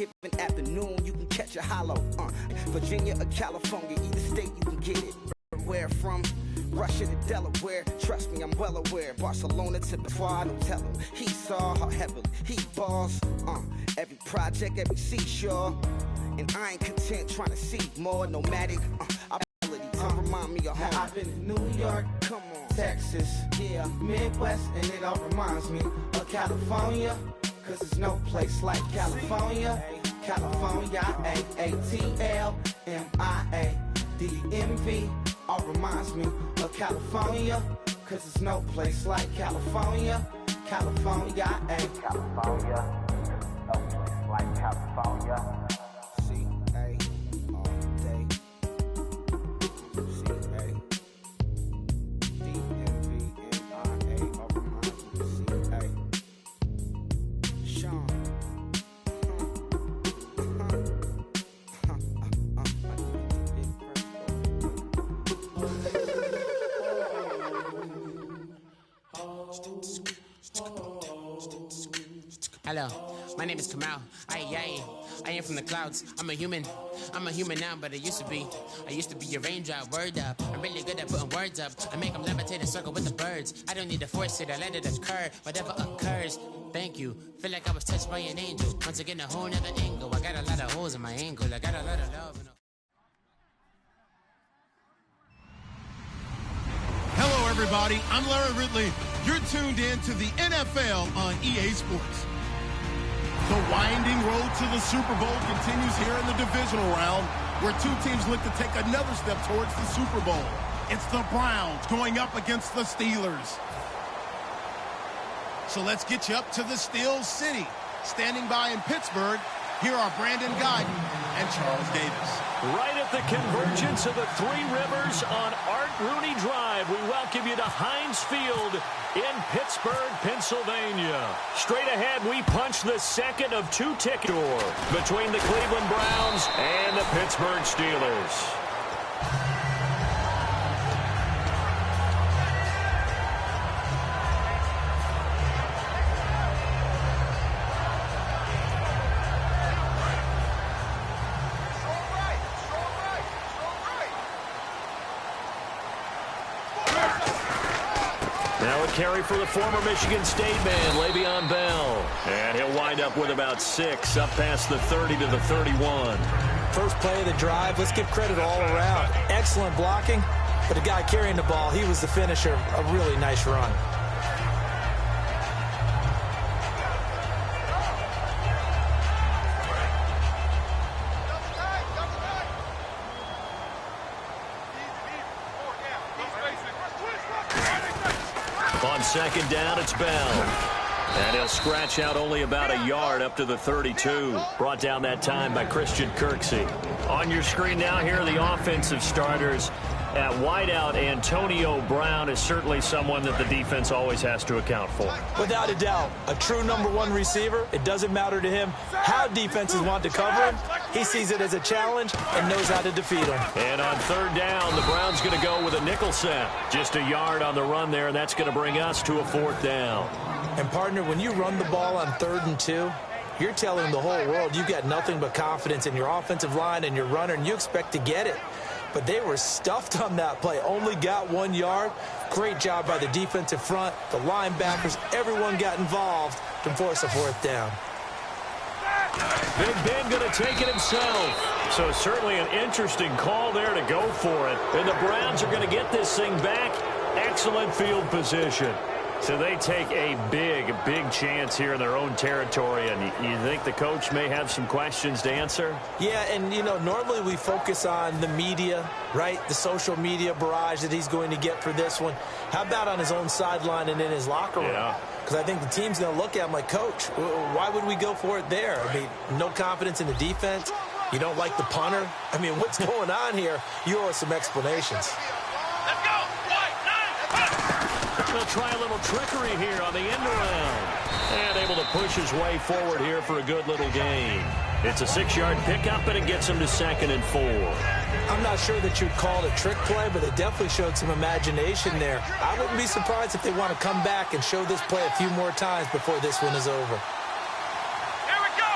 given afternoon, you can catch a hollow. Virginia or California, either state you can get it. Where from? Russia to Delaware, trust me, I'm well aware. Barcelona to PS4, no tell him. He saw how heavily he balls. Every project, every seashore. And I ain't content trying to see more nomadic. Ability to remind me of home. I've been in New York, come on, Texas, yeah, Midwest, and it all reminds me of California. Cause there's no place like California. California, AATLMIA-DMV. All reminds me of California. Cause there's no place like California. California, California. No place like California. C-A all day. C-A D-M-V-M-I-A. All reminds me of C-A. Sean. Hello, my name is Kamal. I am from the clouds. I'm a human now, but I used to be a raindrop. Word up, I'm really good at putting words up. I make them levitate and circle with the birds. I don't need to force it, I let it occur. Whatever occurs, thank you. Feel like I was touched by an angel. Once again, a whole nother angle. I got a lot of holes in my ankle. I got a lot of love. Hello, everybody. I'm Larry Ridley. You're tuned in to the NFL on EA Sports. The winding road to the Super Bowl continues here in the divisional round, where two teams look to take another step towards the Super Bowl. It's the Browns going up against the Steelers. So let's get you up to the Steel City. Standing by in Pittsburgh, here are Brandon Guyton and Charles Davis. Right at the convergence of the Three Rivers on Art Rooney Drive, we welcome you to Heinz Field in Pittsburgh, Pennsylvania. Straight ahead, we punch the second of two tickets between the Cleveland Browns and the Pittsburgh Steelers. Now a carry for the former Michigan State man, Le'Veon Bell. And he'll wind up with about 6, up past the 30 to the 31. First play of the drive, let's give credit all around. Excellent blocking, but the guy carrying the ball, he was the finisher. A really nice run. On second down, it's Bell. And he'll scratch out only about a yard up to the 32. Brought down that time by Christian Kirksey. On your screen now, here are the offensive starters. At wideout, Antonio Brown is certainly someone that the defense always has to account for. Without a doubt, a true #1 receiver. It doesn't matter to him how defenses want to cover him. He sees it as a challenge and knows how to defeat him. And on third down, the Browns going to go with a nickel set. Just a yard on the run there, and that's going to bring us to a 4th down. And, partner, when you run the ball on 3rd and 2, you're telling the whole world you got nothing but confidence in your offensive line and your runner, and you expect to get it. But they were stuffed on that play, only got 1 yard. Great job by the defensive front, the linebackers, everyone got involved to force a 4th down. Big Ben going to take it himself. So certainly an interesting call there to go for it. And the Browns are going to get this thing back. Excellent field position. So they take a big chance here in their own territory. And you think the coach may have some questions to answer? Yeah, and, you know, normally we focus on the media, right? The social media barrage that he's going to get for this one. How about on his own sideline and in his locker room? Yeah. Because I think the team's going to look at him like, Coach, why would we go for it there? I mean, no confidence in the defense. You don't like the punter. I mean, what's going on here? You owe us some explanations. Let's go. They'll try a little trickery here on the end around. And able to push his way forward here for a good little gain. It's a 6-yard pickup, and it gets him to 2nd and 4. I'm not sure that you'd call it a trick play, but they definitely showed some imagination there. I wouldn't be surprised if they want to come back and show this play a few more times before this one is over. Here we go.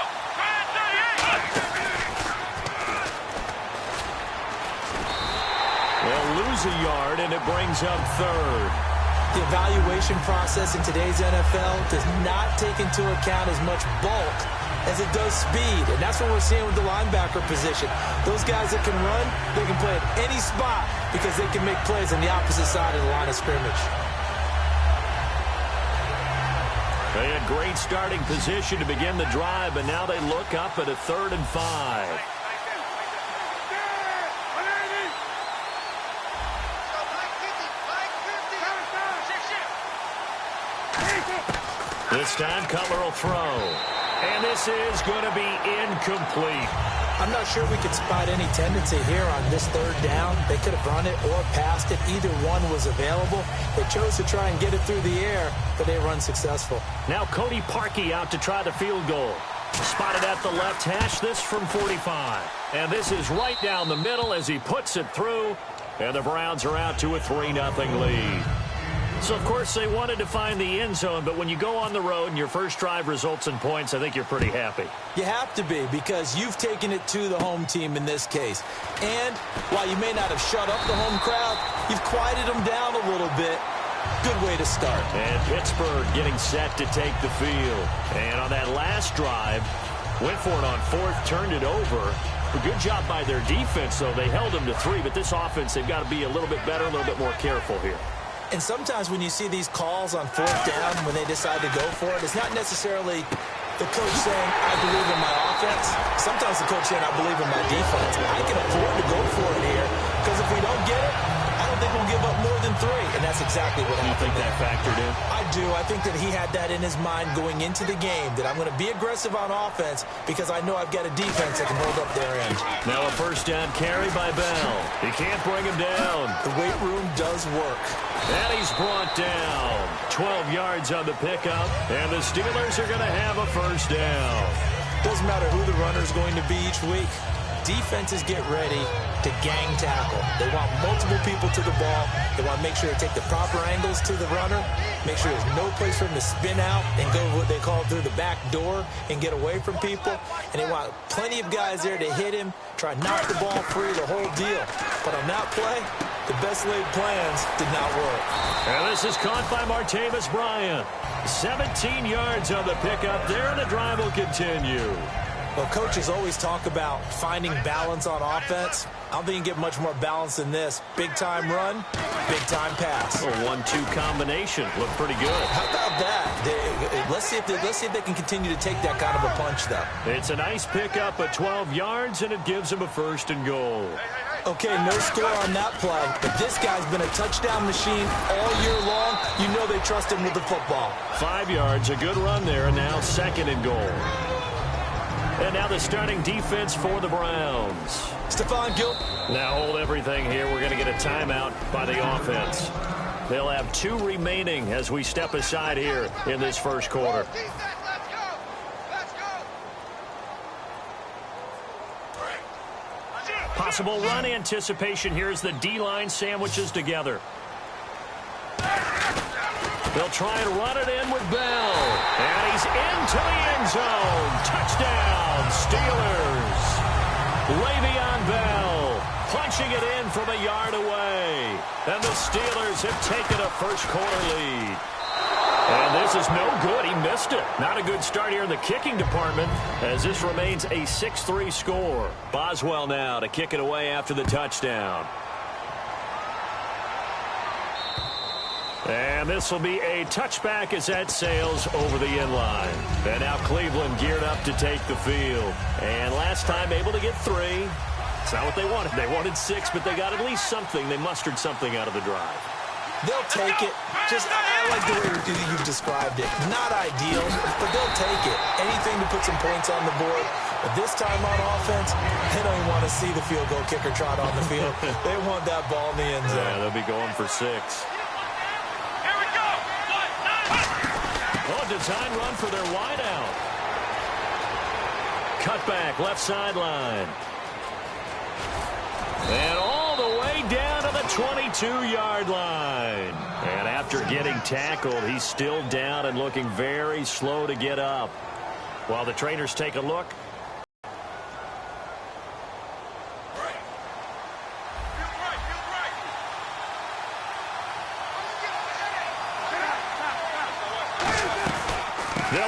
gains a yard, and it brings up third. The evaluation process in today's NFL does not take into account as much bulk as it does speed, and that's what we're seeing with the linebacker position. Those guys that can run, they can play at any spot because they can make plays on the opposite side of the line of scrimmage. They had great starting position to begin the drive, and now they look up at a 3rd and 5. This time, Cutler will throw. And this is going to be incomplete. I'm not sure we could spot any tendency here on this 3rd down. They could have run it or passed it. Either one was available. They chose to try and get it through the air, but they were unsuccessful. Now Cody Parkey out to try the field goal. Spotted at the left hash, this from 45. And this is right down the middle as he puts it through. And the Browns are out to a 3-0 lead. So, of course, they wanted to find the end zone, but when you go on the road and your first drive results in points, I think you're pretty happy. You have to be, because you've taken it to the home team in this case. And while you may not have shut up the home crowd, you've quieted them down a little bit. Good way to start. And Pittsburgh getting set to take the field. And on that last drive, went for it on 4th, turned it over. A good job by their defense, though. They held them to 3, but this offense, they've got to be a little bit better, a little bit more careful here. And sometimes when you see these calls on 4th down, when they decide to go for it, it's not necessarily the coach saying, I believe in my offense. Sometimes the coach saying, I believe in my defense. I can afford to go for it here, because if we don't get it, I don't think we'll give up more than 3. And that's exactly what happened. You think that factored in? I do. I think that he had that in his mind going into the game, that I'm going to be aggressive on offense because I know I've got a defense that can hold up their end. Now a 1st down carry by Bell. He can't bring him down. The weight room does work. And he's brought down. 12 yards on the pickup, and the Steelers are going to have a 1st down. Doesn't matter who the runner is going to be each week. Defenses get ready to gang tackle. They want multiple people to the ball. They want to make sure they take the proper angles to the runner, make sure there's no place for him to spin out and go what they call through the back door and get away from people. And they want plenty of guys there to hit him, try to knock the ball free, the whole deal. But on that play, the best laid plans did not work. And this is caught by Martavis Bryant. 17 yards on the pickup there, and the drive will continue. Well, coaches always talk about finding balance on offense. I don't think you can get much more balance than this. Big-time run, big-time pass. A 1-2 combination. Looked pretty good. How about that? Let's see if they can continue to take that kind of a punch, though. It's a nice pickup at 12 yards, and it gives them a 1st and goal. Okay, no score on that play, but this guy's been a touchdown machine all year long. You know they trust him with the football. 5 yards, a good run there, and now 2nd and goal. And now the starting defense for the Browns. Stephon Gilmore. Now hold everything here. We're going to get a timeout by the offense. They'll have 2 remaining as we step aside here in this 1st quarter. Possible run anticipation here as the D-line sandwiches together. They'll try and run it in with Bell. And he's into the end zone. Touchdown, Steelers. Le'Veon Bell punching it in from a yard away. And the Steelers have taken a 1st quarter lead. And this is no good. He missed it. Not a good start here in the kicking department as this remains a 6-3 score. Boswell now to kick it away after the touchdown. And this will be a touchback as that sails over the end line. And now Cleveland geared up to take the field. And last time able to get 3. It's not what they wanted. They wanted 6, but they got at least something. They mustered something out of the drive. They'll take it. I like the way you've described it. Not ideal, but they'll take it. Anything to put some points on the board. But this time on offense, they don't even want to see the field goal kicker trot on the field. They want that ball in the end zone. Yeah, they'll be going for 6. Oh, design run for their wideout. Cutback, left sideline. And all the way down to the 22-yard line. And after getting tackled, he's still down and looking very slow to get up. While the trainers take a look.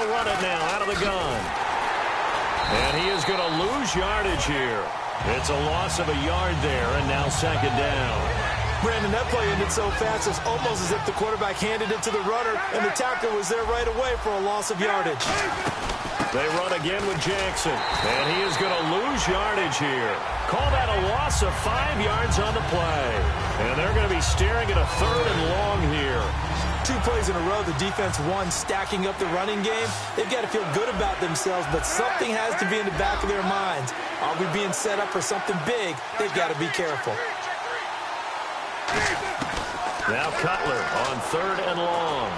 run it now out of the gun. And he is going to lose yardage here. It's a loss of a yard there, and now second down. Brandon, that play ended so fast, it's almost as if the quarterback handed it to the runner, and the tackler was there right away for a loss of yardage. They run again with Jackson, and he is going to lose yardage here. Call that a loss of 5 yards on the play. And they're going to be staring at a 3rd and long here. 2 plays in a row, the defense won, stacking up the running game. They've got to feel good about themselves, but something has to be in the back of their minds. Are we being set up for something big? They've got to be careful. Now Cutler on 3rd and long.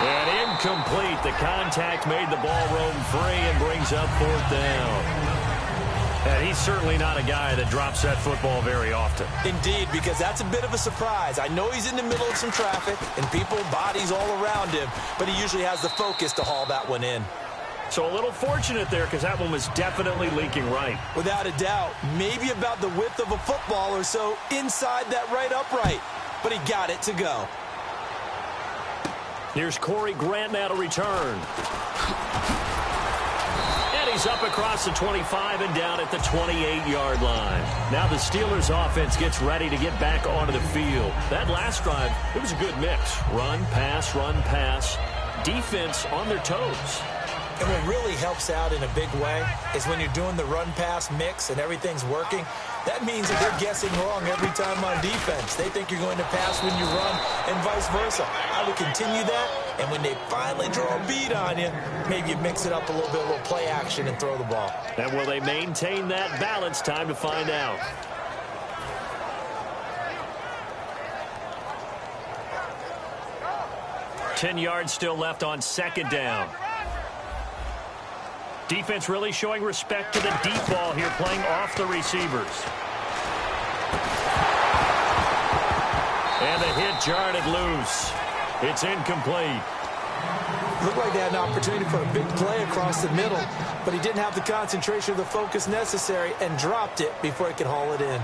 And incomplete. The contact made the ball roam free and brings up 4th down. And he's certainly not a guy that drops that football very often. Indeed, because that's a bit of a surprise. I know he's in the middle of some traffic and people, bodies all around him, but he usually has the focus to haul that one in. So a little fortunate there because that one was definitely leaking right. Without a doubt, maybe about the width of a football or so inside that right upright, but he got it to go. Here's Corey Grant now to return. And he's up across the 25 and down at the 28-yard line. Now the Steelers offense gets ready to get back onto the field. That last drive, it was a good mix. Run, pass, defense on their toes. And what really helps out in a big way is when you're doing the run-pass mix and everything's working, that means that they're guessing wrong every time on defense. They think you're going to pass when you run and vice versa. I would continue that, and when they finally draw a bead on you, maybe you mix it up a little bit, a little play action, and throw the ball. And will they maintain that balance? Time to find out. Ten yards still left on second down. Defense really showing respect to the deep ball here, playing off the receivers. And the hit jarred it loose. It's incomplete. Looked like they had an opportunity for a big play across the middle, but he didn't have the concentration or the focus necessary and dropped it before he could haul it in.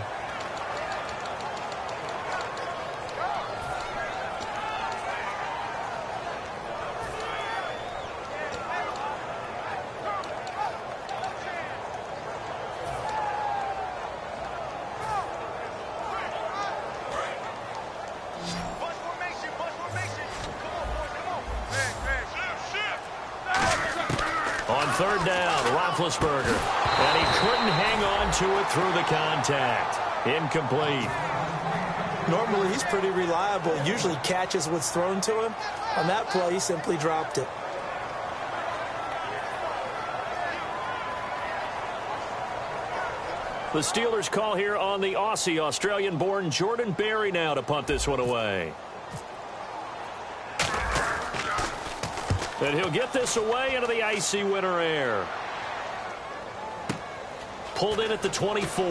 Third down, Roethlisberger. And he couldn't hang on to it through the contact. Incomplete. Normally, he's pretty reliable. Usually catches what's thrown to him. On that play, he simply dropped it. The Steelers call here on the Aussie, Australian-born Jordan Berry now to punt this one away. And he'll get this away into the icy winter air. Pulled in at the 24.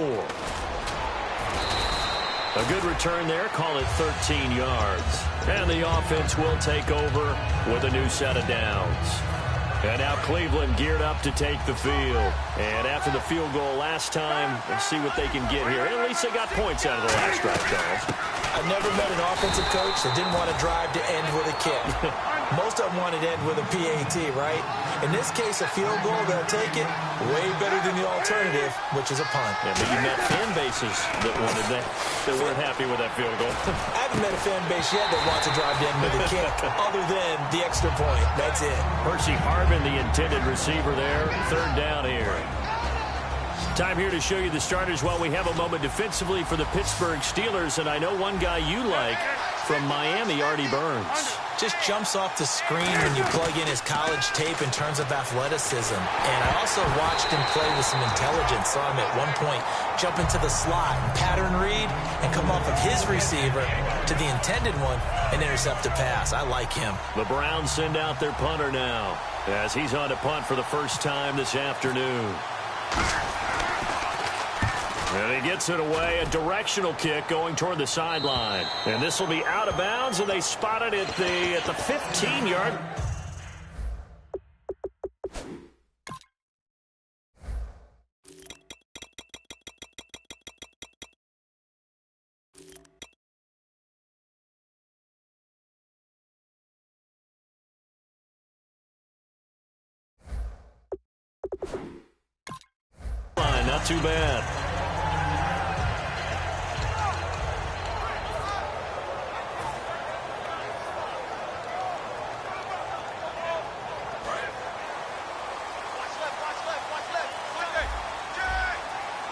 A good return there. Call it 13 yards. And the offense will take over with a new set of downs. And now Cleveland geared up to take the field. And after the field goal last time, let's see what they can get here. And at least they got points out of the last drive, Charles. I've never met an offensive coach that didn't want to drive to end with a kick. Most of them wanted to end with a PAT, right? In this case, a field goal, they'll take it. Way better than the alternative, which is a punt. Yeah, but you met fan bases that wanted that weren't happy with that field goal. I haven't met a fan base yet that wants to drive to end with a kick, other than the extra point. That's it. Percy Harvin, the intended receiver there. Third down here. Time here to show you the starters while we have a moment defensively for the Pittsburgh Steelers. And I know one guy you like from Miami, Artie Burns. Just jumps off the screen when you plug in his college tape in terms of athleticism. And I also watched him play with some intelligence. Saw him at one point jump into the slot and pattern read and come off of his receiver to the intended one and intercept a pass. I like him. The Browns send out their punter now as he's on to punt for the first time this afternoon. And he gets it away, a directional kick going toward the sideline. And this will be out of bounds, and they spot it at the 15-yard not too bad.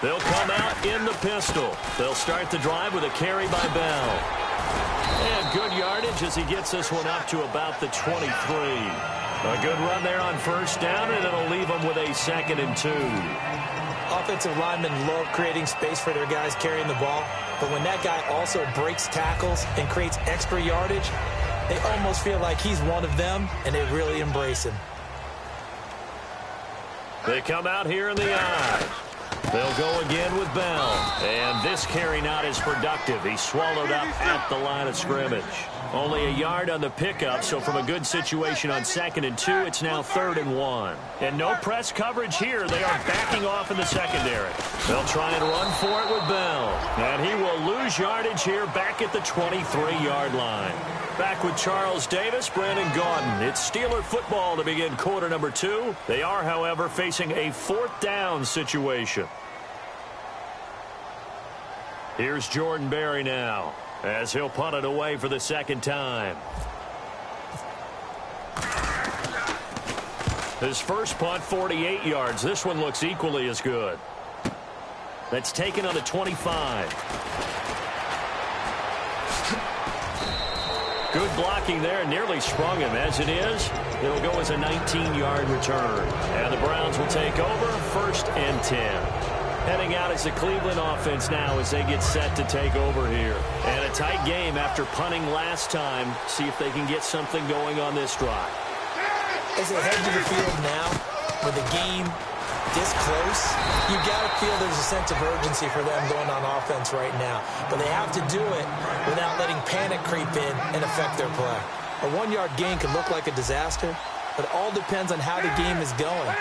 They'll come out in the pistol. They'll start the drive with a carry by Bell. And good yardage as he gets this one up to about the 23. A good run there on first down, and it'll leave them with a 2nd and 2. Offensive linemen love creating space for their guys carrying the ball, but when that guy also breaks tackles and creates extra yardage, they almost feel like he's one of them, and they really embrace him. They come out here in the I. They'll go again with Bell. And this carry not as productive. He's swallowed up at the line of scrimmage. Only a yard on the pickup, so from a good situation on 2nd and 2, it's now 3rd and 1. And no press coverage here. They are backing off in the secondary. They'll try and run for it with Bell. And he will lose yardage here back at the 23-yard line. Back with Charles Davis, Brandon Gaudin. It's Steeler football to begin quarter number 2. They are, however, facing a 4th down situation. Here's Jordan Berry now, as he'll punt it away for the 2nd time. His first punt, 48 yards. This one looks equally as good. That's taken on the 25. Good blocking there, nearly sprung him. As it is, it'll go as a 19-yard return. And the Browns will take over, 1st and 10. Heading out as the Cleveland offense now as they get set to take over here. And a tight game after punting last time. See if they can get something going on this drive. As they head to the field now, with the game this close, you got to feel there's a sense of urgency for them going on offense right now. But they have to do it without letting panic creep in and affect their play. A 1-yard gain can look like a disaster, but it all depends on how the game is going.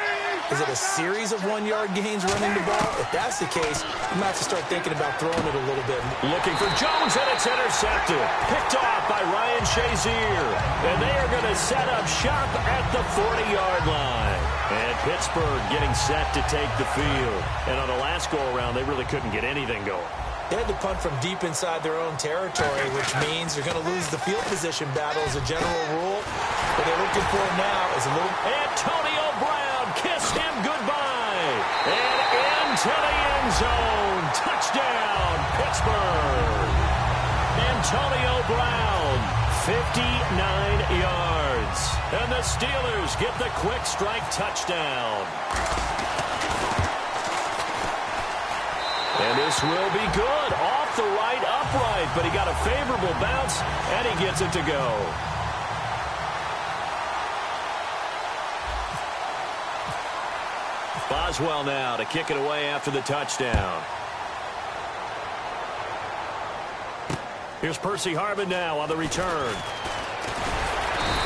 Is it a series of 1-yard gains running the ball? If that's the case, you might have to start thinking about throwing it a little bit. Looking for Jones, and it's intercepted. Picked off by Ryan Shazier. And they are going to set up shop at the 40-yard line. And Pittsburgh getting set to take the field. And on the last go-around, they really couldn't get anything going. They had to punt from deep inside their own territory, which means they're going to lose the field position battle as a general rule. What they're looking for now is a little... Antonio Brown, kiss him goodbye. And into the end zone. Touchdown, Pittsburgh. Antonio Brown, 59 yards. And the Steelers get the quick strike touchdown. And this will be good. Off the right upright, but he got a favorable bounce, and he gets it to go. Boswell now to kick it away after the touchdown. Here's Percy Harvin now on the return.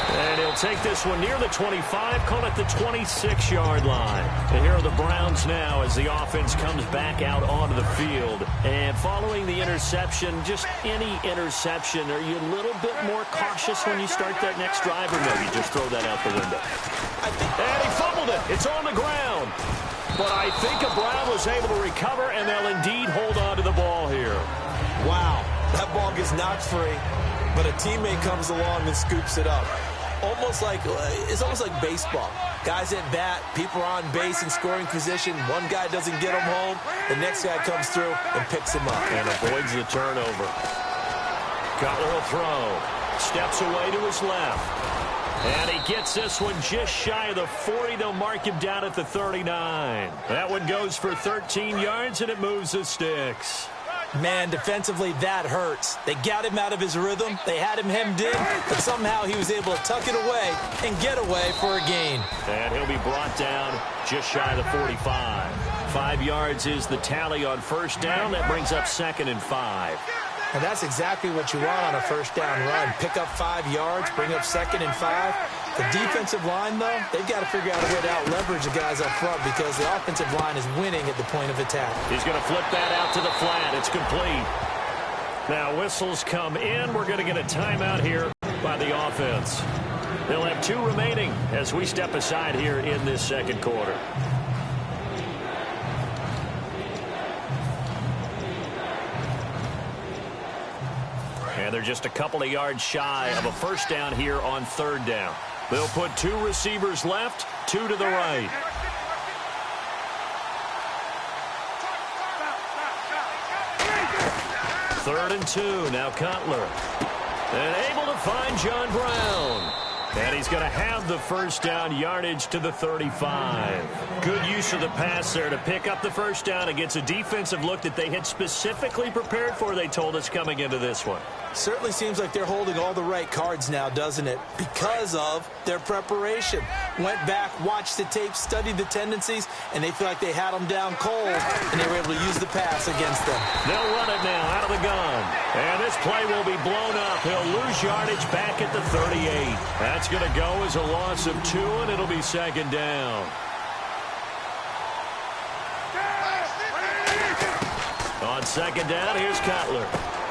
And he'll take this one near the 25, call it the 26-yard line. And here are the Browns now as the offense comes back out onto the field. And following the interception, just any interception, are you a little bit more cautious when you start that next drive, or maybe just throw that out the window? And he fumbled it. It's on the ground. But I think Brown was able to recover, and they'll indeed hold on to the ball here. Wow, that ball gets knocked free, but a teammate comes along and scoops it up. It's almost like baseball. Guys at bat, people are on base in scoring position. One guy doesn't get him home. The next guy comes through and picks him up. And avoids the turnover. Cutler will throw. Steps away to his left. And he gets this one just shy of the 40. They'll mark him down at the 39. That one goes for 13 yards, and it moves the sticks. Man, defensively, that hurts. They got him out of his rhythm. They had him hemmed in, but somehow he was able to tuck it away and get away for a gain. And he'll be brought down just shy of the 45. 5 yards is the tally on first down. That brings up 2nd and 5. And that's exactly what you want on a first down run. Pick up 5 yards, bring up 2nd and 5. The defensive line, though, they've got to figure out a way to out-leverage the guys up front because the offensive line is winning at the point of attack. He's going to flip that out to the flat. It's complete. Now whistles come in. We're going to get a timeout here by the offense. They'll have 2 remaining as we step aside here in this second quarter. they're just a couple of yards shy of a first down here on third down. They'll put 2 receivers left, 2 to the right. Third and 2, now Cutler. And able to find John Brown. And he's going to have the first down, yardage to the 35. Good use of the pass there to pick up the first down against a defensive look that they had specifically prepared for, they told us, coming into this one. Certainly seems like they're holding all the right cards now, doesn't it? Because of their preparation. Went back, watched the tape, studied the tendencies, and they feel like they had them down cold, and they were able to use the pass against them. They'll run it now out of the gun. And this play will be blown up. He'll lose yardage back at the 38. That's going to go as a loss of 2, and it'll be second down. On second down, here's Cutler.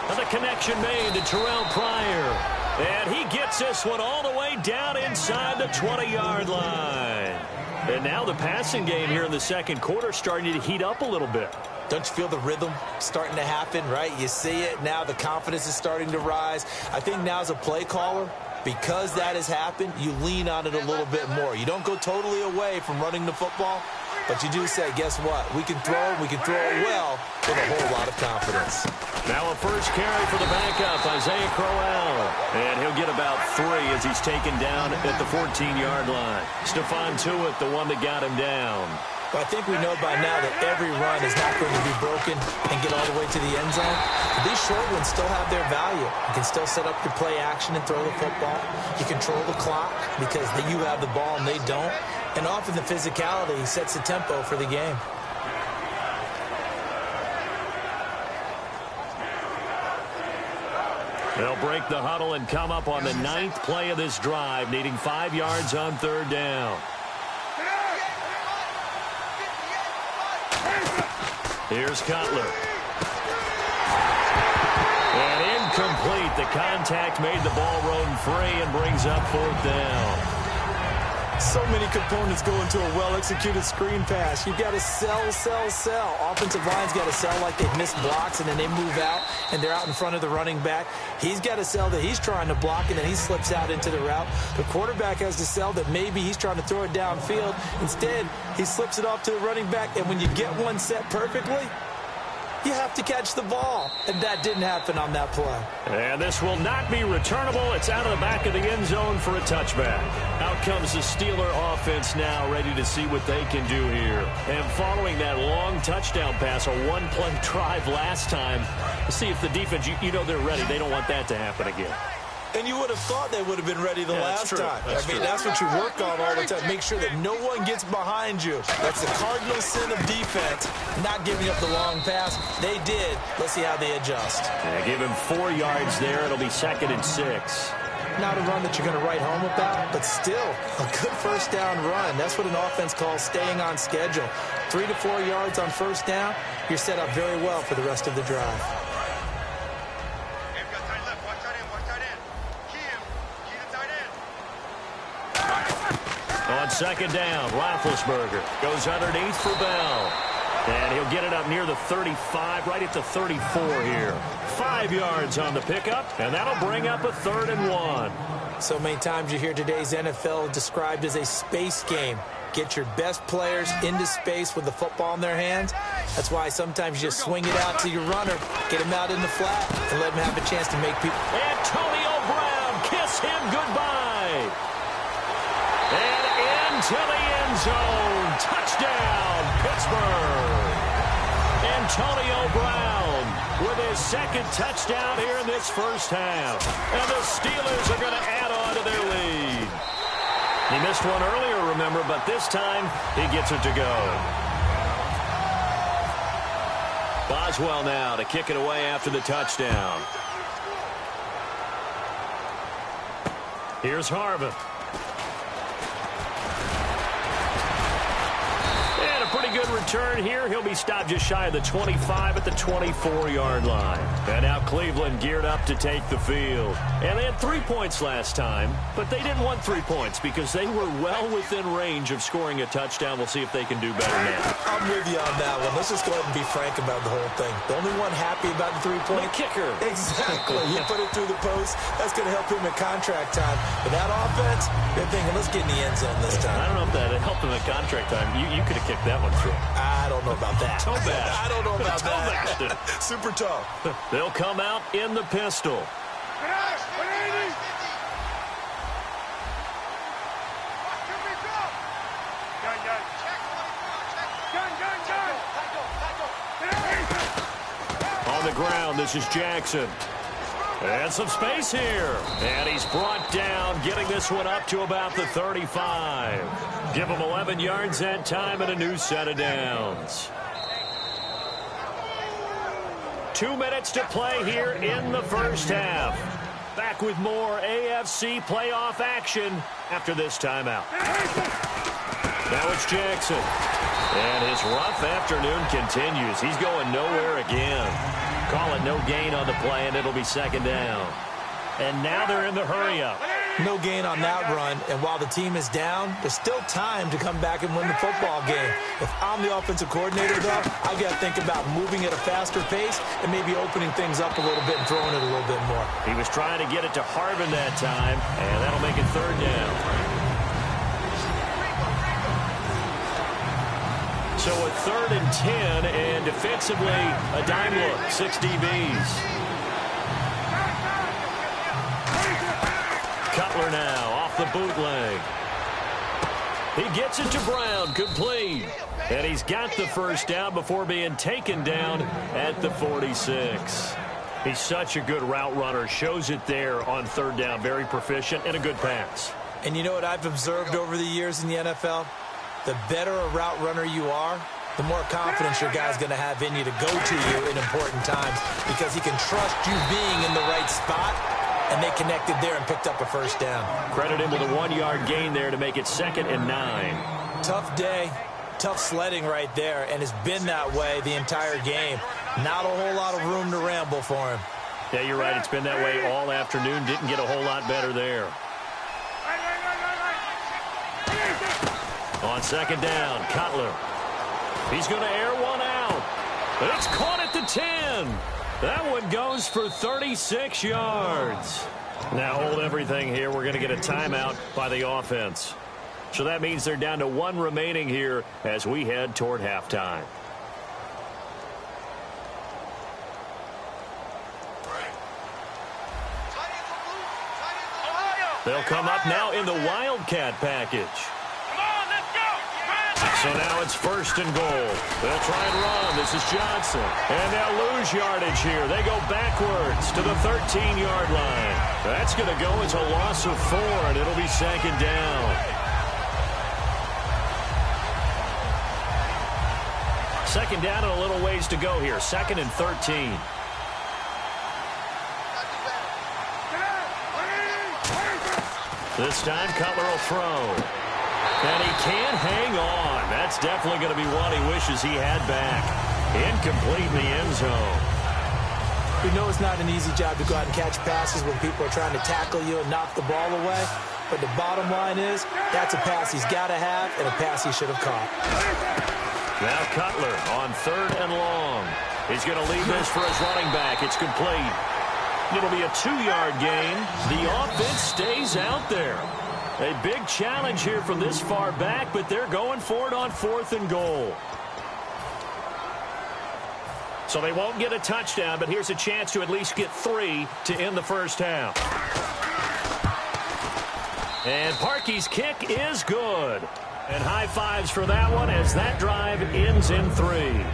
And the connection made to Terrell Pryor. And he gets this one all the way down inside the 20-yard line. And now the passing game here in the second quarter starting to heat up a little bit. Don't you feel the rhythm starting to happen, right? You see it now. The confidence is starting to rise. I think now as a play caller, because that has happened, you lean on it a little bit more. You don't go totally away from running the football, but you do say, guess what? We can throw it well with a whole lot of confidence. Now a first carry for the backup, Isaiah Crowell. And he'll get about 3 as he's taken down at the 14-yard line. Stephon Tuitt, the one that got him down. But I think we know by now that every run is not going to be broken and get all the way to the end zone. But these short ones still have their value. You can still set up your play action and throw the football. You control the clock because you have the ball and they don't. And often the physicality sets the tempo for the game. They'll break the huddle and come up on the 9th play of this drive, needing 5 yards on third down. Here's Cutler. And incomplete. The contact made the ball run free and brings up fourth down. So many components go into a well-executed screen pass. You've got to sell, sell, sell. Offensive line's got to sell like they've missed blocks, and then they move out, and they're out in front of the running back. He's got to sell that he's trying to block, and then he slips out into the route. The quarterback has to sell that maybe he's trying to throw it downfield. Instead, he slips it off to the running back, and when you get one set perfectly, you have to catch the ball. And that didn't happen on that play. And this will not be returnable. It's out of the back of the end zone for a touchback. Out comes the Steeler offense now, ready to see what they can do here. And following that long touchdown pass, a one-play drive last time, to see if the defense, you know they're ready. They don't want that to happen again. And you would have thought they would have been ready the last time. That's what you work on all the time. Make sure that no one gets behind you. That's the cardinal sin of defense, not giving up the long pass. They did. Let's see how they adjust. Yeah, give him 4 yards there. It'll be 2nd and 6. Not a run that you're going to write home about, but still a good first down run. That's what an offense calls staying on schedule. 3 to 4 yards on first down, you're set up very well for the rest of the drive. On second down, Roethlisberger goes underneath for Bell. And he'll get it up near the 35, right at the 34 here. 5 yards on the pickup, and that'll bring up a 3rd and 1. So many times you hear today's NFL described as a space game. Get your best players into space with the football in their hands. That's why sometimes you just swing it out to your runner, get him out in the flat, and let him have a chance to make people. Antonio Brown, kiss him goodbye. And into the end zone. Touchdown, Pittsburgh. Antonio Brown with his 2nd touchdown here in this first half. And the Steelers are going to add on to their lead. He missed one earlier, remember, but this time he gets it to go. Boswell now to kick it away after the touchdown. Here's Harvin. good return here. He'll be stopped just shy of the 25 at the 24-yard line. And now Cleveland geared up to take the field. And they had 3 points last time, but they didn't want 3 points because they were well within range of scoring a touchdown. We'll see if they can do better now. I'm with you on that one. Let's just go ahead and be frank about the whole thing. The only one happy about the 3-point kicker. Exactly. You put it through the post. That's going to help him at contract time. But that offense, they're thinking, let's get in the end zone this time. I don't know if that helped him at contract time. You could have kicked that one through. I don't know about that. Toe bash. I don't know about that. Super toe. They'll come out in the pistol. On the ground, this is Jackson. And some space here. And he's brought down, getting this one up to about the 35. Give him 11 yards that time and a new set of downs. 2 minutes to play here in the first half. Back with more AFC playoff action after this timeout. Now it's Jackson. And his rough afternoon continues. He's going nowhere again. Call it no gain on the play, and it'll be second down. And now they're in the hurry-up. No gain on that run, and while the team is down, there's still time to come back and win the football game. If I'm the offensive coordinator, though, I've got to think about moving at a faster pace and maybe opening things up a little bit and throwing it a little bit more. He was trying to get it to Harvin that time, and that'll make it third down. So a 3rd and 10, and defensively, a dime look, 6 DBs. Cutler now off the bootleg. He gets it to Brown, complete. And he's got the first down before being taken down at the 46. He's such a good route runner, shows it there on 3rd down, very proficient and a good pass. And you know what I've observed over the years in the NFL? The better a route runner you are, the more confidence your guy's going to have in you to go to you in important times because he can trust you being in the right spot, and they connected there and picked up a first down. Credit him with a 1-yard gain there to make it 2nd and 9. Tough day, tough sledding right there, and it's been that way the entire game. Not a whole lot of room to ramble for him. Yeah, you're right. It's been that way all afternoon. Didn't get a whole lot better there. On 2nd down, Cutler. He's going to air one out. It's caught at the 10. That one goes for 36 yards. Now hold everything here. We're going to get a timeout by the offense. So that means they're down to 1 remaining here as we head toward halftime. They'll come up now in the Wildcat package. So now it's 1st and goal. They'll try and run. This is Johnson. And they'll lose yardage here. They go backwards to the 13-yard line. That's going to go as a loss of 4, and it'll be 2nd down. 2nd down and a little ways to go here. 2nd and 13. This time Cutler will throw. And he can't hang on. That's definitely going to be one he wishes he had back. Incomplete in the end zone. We know it's not an easy job to go out and catch passes when people are trying to tackle you and knock the ball away. But the bottom line is, that's a pass he's got to have and a pass he should have caught. Now Cutler on 3rd and long. He's going to leave this for his running back. It's complete. It'll be a 2-yard gain. The offense stays out there. A big challenge here from this far back, but they're going for it on 4th and goal. So they won't get a touchdown, but here's a chance to at least get 3 to end the first half. And Parkey's kick is good. And high fives for that one as that drive ends in 3.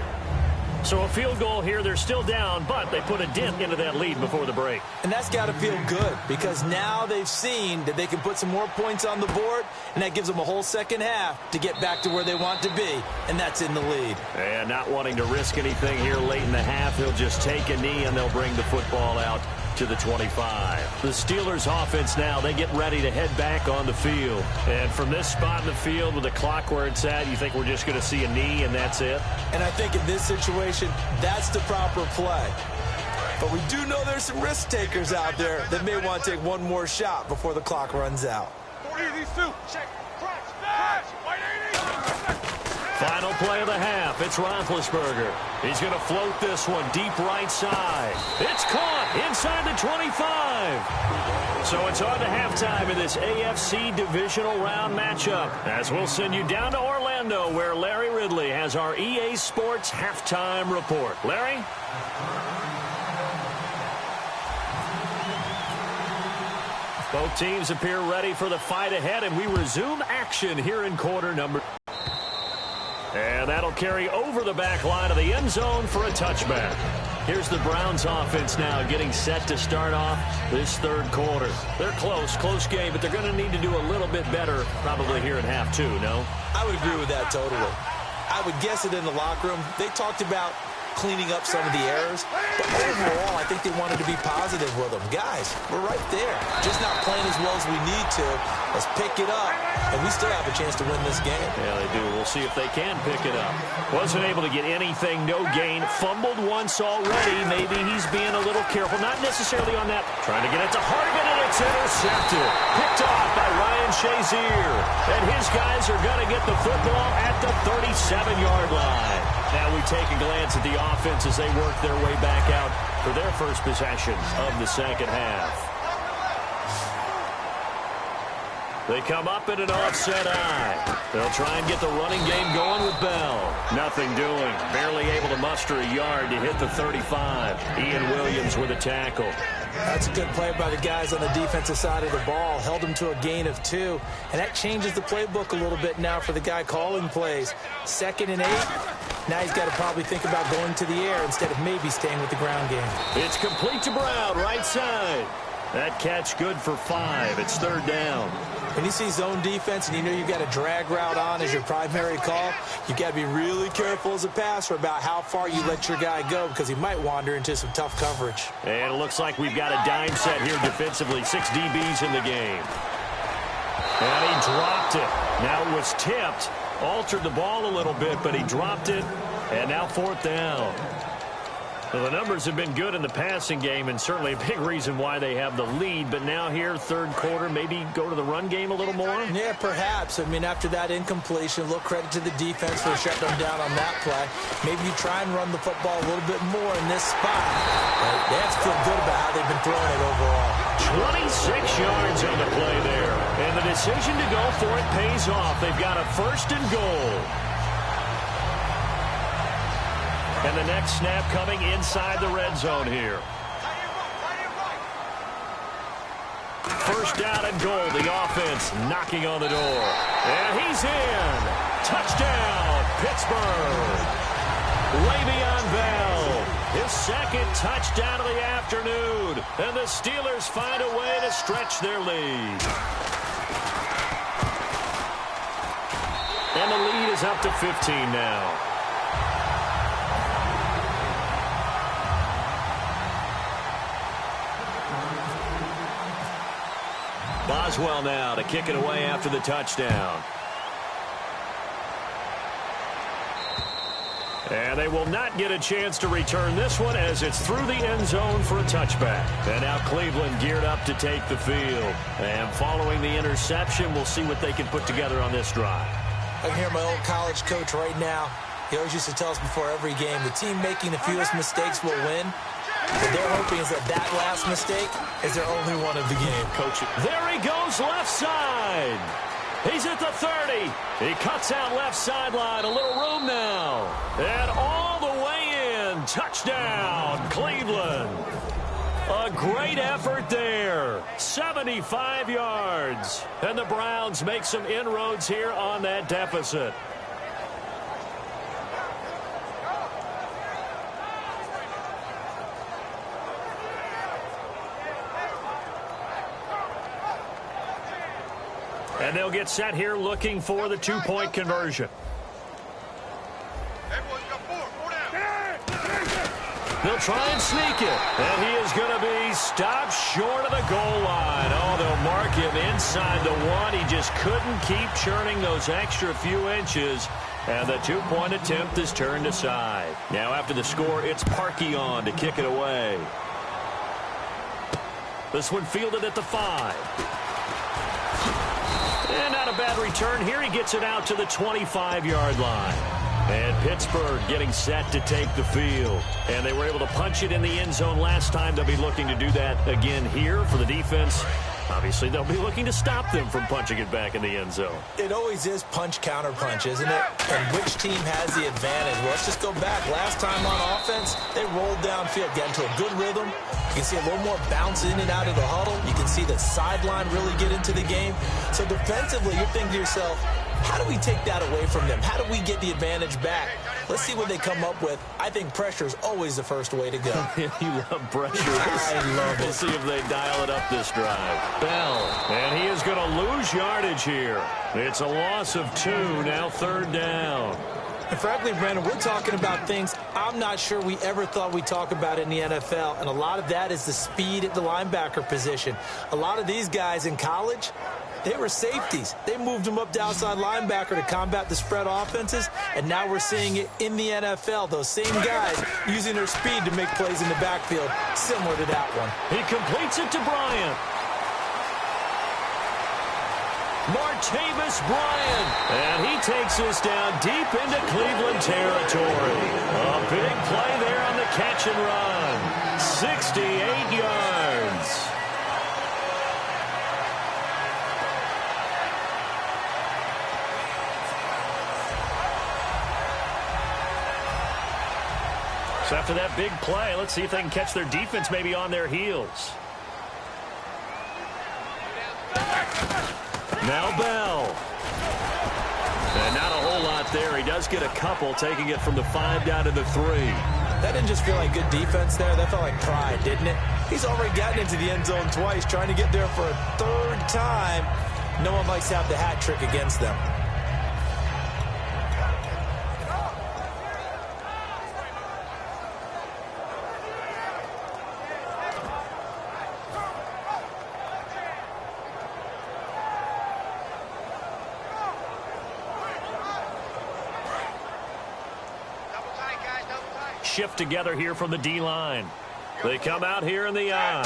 So a field goal here. They're still down, but they put a dent into that lead before the break. And that's got to feel good because now they've seen that they can put some more points on the board, and that gives them a whole second half to get back to where they want to be, and that's in the lead. And not wanting to risk anything here late in the half, he'll just take a knee, and they'll bring the football out to the 25. The Steelers offense now, they get ready to head back on the field. And from this spot in the field with the clock where it's at, you think we're just going to see a knee and that's it? And I think in this situation, that's the proper play. But we do know there's some risk takers out there that may want to take one more shot before the clock runs out. Final play of the half. It's Roethlisberger. He's going to float this one deep right side. It's caught inside the 25. So it's on to halftime in this AFC divisional round matchup, as we'll send you down to Orlando, where Larry Ridley has our EA Sports halftime report. Larry? Both teams appear ready for the fight ahead, and we resume action here in quarter number. And that'll carry over the back line of the end zone for a touchback. Here's the Browns offense now getting set to start off this third quarter. They're close game, but they're going to need to do a little bit better probably here in half two, no? I would agree with that totally. I would guess it in the locker room. They talked about cleaning up some of the errors, but overall, I think they wanted to be positive with them. Guys, we're right there. Just not playing as well as we need to. Let's pick it up, and we still have a chance to win this game. Yeah, they do. We'll see if they can pick it up. Wasn't able to get anything, no gain. Fumbled once already. Maybe he's being a little careful. Not necessarily on that. Trying to get it to Hartman, and it's intercepted. Picked off by Ryan Shazier. And his guys are going to get the football at the 37-yard line. Now we take a glance at the offense as they work their way back out for their first possession of the second half. They come up in an offset eye. They'll try and get the running game going with Bell. Nothing doing. Barely able to muster a yard to hit the 35. Ian Williams with a tackle. That's a good play by the guys on the defensive side of the ball. Held him to a gain of 2. And that changes the playbook a little bit now for the guy calling plays. 2nd and 8. Now he's got to probably think about going to the air instead of maybe staying with the ground game. It's complete to Brown, right side. That catch good for 5. It's third down. When you see zone defense and you know you've got a drag route on as your primary call, you've got to be really careful as a passer about how far you let your guy go because he might wander into some tough coverage. And it looks like we've got a dime set here defensively. 6 DBs in the game. And he dropped it. Now it was tipped. Altered the ball a little bit, but he dropped it. And now 4th down. Well, the numbers have been good in the passing game, and certainly a big reason why they have the lead. But now here, third quarter, maybe go to the run game a little more? Yeah, perhaps. I mean, after that incompletion, a little credit to the defense for shutting them down on that play. Maybe you try and run the football a little bit more in this spot. They have to feel good about how they've been throwing it overall. 26 yards on the play there. And the decision to go for it pays off. They've got a 1st and goal. And the next snap coming inside the red zone here. 1st down and goal. The offense knocking on the door. And he's in. Touchdown, Pittsburgh. Le'Veon Bell. His 2nd touchdown of the afternoon. And the Steelers find a way to stretch their lead. And the lead is up to 15 now. Boswell now to kick it away after the touchdown. And they will not get a chance to return this one as it's through the end zone for a touchback. And now Cleveland geared up to take the field. And following the interception, we'll see what they can put together on this drive. I can hear my old college coach right now. He always used to tell us before every game, the team making the fewest mistakes will win. What they're hoping is that last mistake is their only one of the game. Coach, there he goes left side. He's at the 30. He cuts out left sideline. A little room now. And all the way in. Touchdown, Cleveland. A great effort there. 75 yards. And the Browns make some inroads here on that deficit. And they'll get set here looking for the 2-point conversion. They'll try and sneak it. And he is going to be stopped short of the goal line. Oh, they'll mark him inside the 1. He just couldn't keep churning those extra few inches. And the 2-point attempt is turned aside. Now after the score, it's Parkey on to kick it away. This one fielded at the 5. And not a bad return here. He gets it out to the 25-yard line. And Pittsburgh getting set to take the field. And they were able to punch it in the end zone last time. They'll be looking to do that again here for the defense. Obviously, they'll be looking to stop them from punching it back in the end zone. It always is punch-counter-punch, isn't it? And which team has the advantage? Well, let's just go back. Last time on offense, they rolled downfield, got into a good rhythm. You can see a little more bounce in and out of the huddle. You can see the sideline really get into the game. So defensively, you're thinking to yourself, how do we take that away from them? How do we get the advantage back? Let's see what they come up with. I think pressure is always the first way to go. You love pressure. I love it. We'll see if they dial it up this drive. Bell, and he is going to lose yardage here. It's a loss of 2, now 3rd down. And frankly, Brandon, we're talking about things I'm not sure we ever thought we'd talk about in the NFL, and a lot of that is the speed at the linebacker position. A lot of these guys in college, they were safeties. They moved them up to outside linebacker to combat the spread offenses, and now we're seeing it in the NFL. Those same guys using their speed to make plays in the backfield, similar to that one. He completes it to Bryant. Martavis Bryant, and he takes us down deep into Cleveland territory. A big play there on the catch and run. 68 yards. So after that big play, let's see if they can catch their defense maybe on their heels. Now Bell. And not a whole lot there. He does get a couple, taking it from the 5 down to the 3. That didn't just feel like good defense there. That felt like pride, didn't it? He's already gotten into the end zone twice, trying to get there for a 3rd time. No one likes to have the hat trick against them. Shift together here from the D-line. They come out here in the I.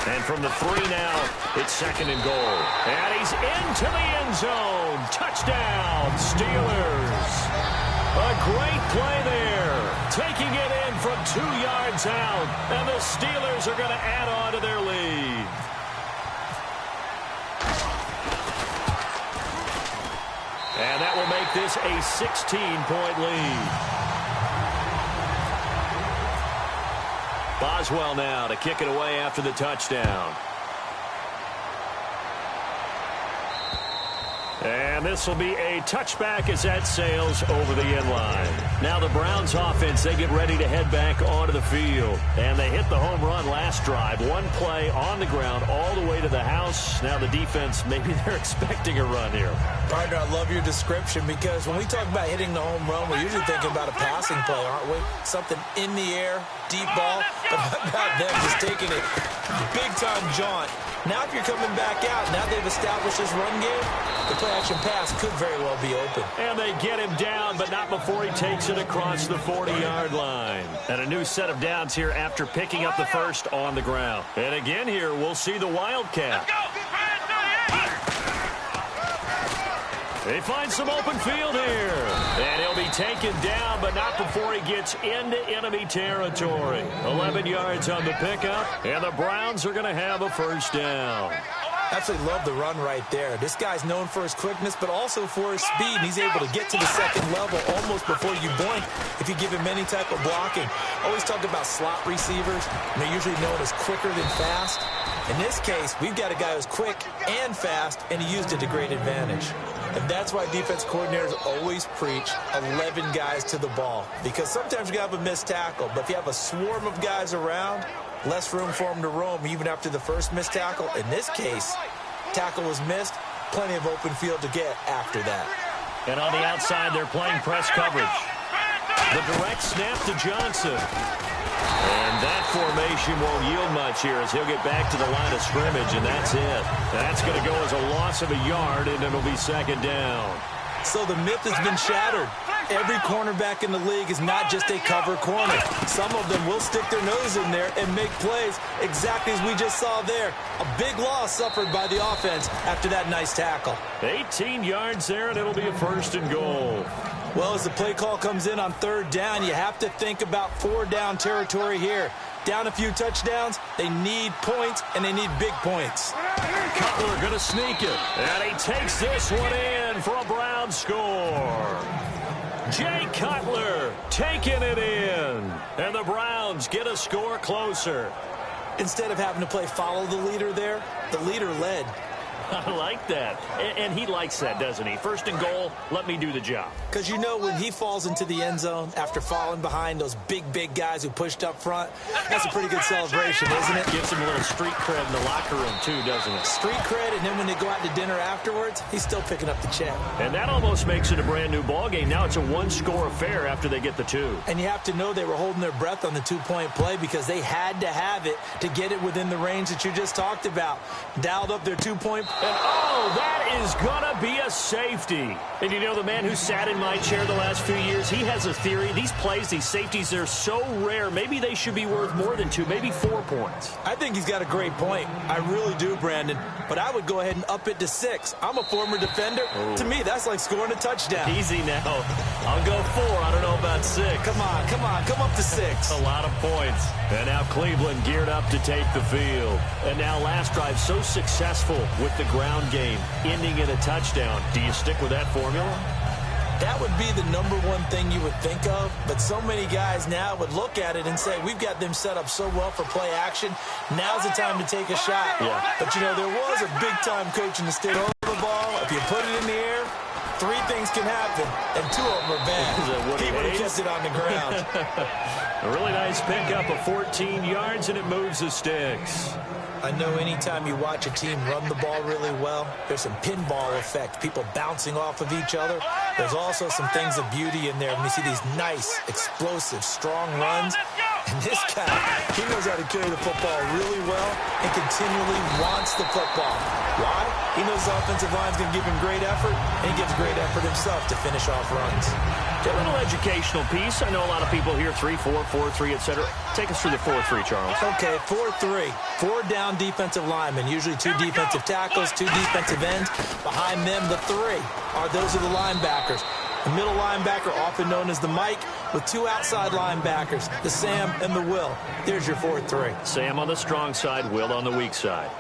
And from the 3 now, it's 2nd and goal. And he's into the end zone. Touchdown, Steelers. A great play there. Taking it in from 2 yards out. And the Steelers are going to add on to their lead. And that will make this a 16-point lead. Boswell now to kick it away after the touchdown. And this will be a touchback as that sails over the end line. Now the Browns offense, they get ready to head back onto the field. And they hit the home run last drive. 1 play on the ground all the way to the house. Now the defense, maybe they're expecting a run here. Partner, I love your description because when we talk about hitting the home run, we're usually thinking about a passing play, aren't we? Something in the air, deep ball. But how about them just taking it big-time jaunt? Now if you're coming back out, now they've established this run game, the play-action pass could very well be open. And they get him down, but not before he takes it across the 40-yard line. And a new set of downs here after picking up the first on the ground. And again here, we'll see the Wildcat. They find some open field here. And he'll be taken down, but not before he gets into enemy territory. 11 yards on the pickup, and the Browns are going to have a 1st down. Absolutely love the run right there. This guy's known for his quickness, but also for his speed. He's able to get to the 2nd level almost before you blink if you give him any type of blocking. Always talk about slot receivers, and they're usually known as quicker than fast. In this case, we've got a guy who's quick and fast, and he used it to great advantage. And that's why defense coordinators always preach 11 guys to the ball. Because sometimes you have a missed tackle, but if you have a swarm of guys around, less room for them to roam even after the first missed tackle. In this case, tackle was missed, plenty of open field to get after that. And on the outside, they're playing press coverage. The direct snap to Johnson. And that formation won't yield much here as he'll get back to the line of scrimmage, and that's it. That's going to go as a loss of a yard, and it'll be second down. So the myth has been shattered. Every cornerback in the league is not just a cover corner. Some of them will stick their nose in there and make plays exactly as we just saw there. A big loss suffered by the offense after that nice tackle. 18 yards there, and it'll be a first and goal. Well, as the play call comes in on third down, you have to think about 4-down territory here. Down a few touchdowns, they need points, and they need big points. Cutler going to sneak it, and he takes this one in for a Brown score. Jay Cutler taking it in, and the Browns get a score closer. Instead of having to play follow the leader there, the leader led. I like that. And he likes that, doesn't he? First and goal, let me do the job. Because you know when he falls into the end zone after falling behind those big guys who pushed up front, that's a pretty good celebration, isn't it? Gives him a little street cred in the locker room, too, doesn't it? Street cred, and then when they go out to dinner afterwards, he's still picking up the check. And that almost makes it a brand-new ball game. Now it's a one-score affair after they get the two. And you have to know they were holding their breath on the two-point play because they had to have it to get it within the range that you just talked about. Dialed up their two-point. And, oh, that is going to be a safety. And you know, the man who sat in my chair the last few years, he has a theory. These plays, these safeties, they're so rare. Maybe they should be worth more than 2, maybe 4 points. I think he's got a great point. I really do, Brandon. But I would go ahead and up it to 6. I'm a former defender. Oh. To me, that's like scoring a touchdown. Easy now. I'll go 4. I don't know about 6. Come on. Come up to 6. A lot of points. And now Cleveland geared up to take the field. And now last drive so successful with the ground game, ending in a touchdown. Do you stick with that formula? That would be the number one thing you would think of, but so many guys now would look at it and say, we've got them set up so well for play action. Now's the time to take a shot. Yeah. But, you know, there was a big-time coach in the state over the ball. If you put it in the air, 3 things can happen, and 2 of them are bad. He would have kept it on the ground. A really nice pickup of 14 yards, and it moves the sticks. I know anytime you watch a team run the ball really well, there's some pinball effect, people bouncing off of each other. There's also some things of beauty in there when you see these nice, explosive, strong runs. And this guy, he knows how to carry the football really well and continually wants the football. Why? He knows the offensive line's going to give him great effort, and he gives great effort himself to finish off runs. A little educational piece. I know a lot of people here, 3-4, 4-3, etc. Take us through the 4-3, Charles. Okay, 4-3. 4 down defensive linemen, usually 2 defensive tackles, 2 defensive ends. Behind them, the 3 those are the linebackers. The middle linebacker, often known as the Mike, with 2 outside linebackers, the Sam and the Will. There's your 4-3. Sam on the strong side, Will on the weak side.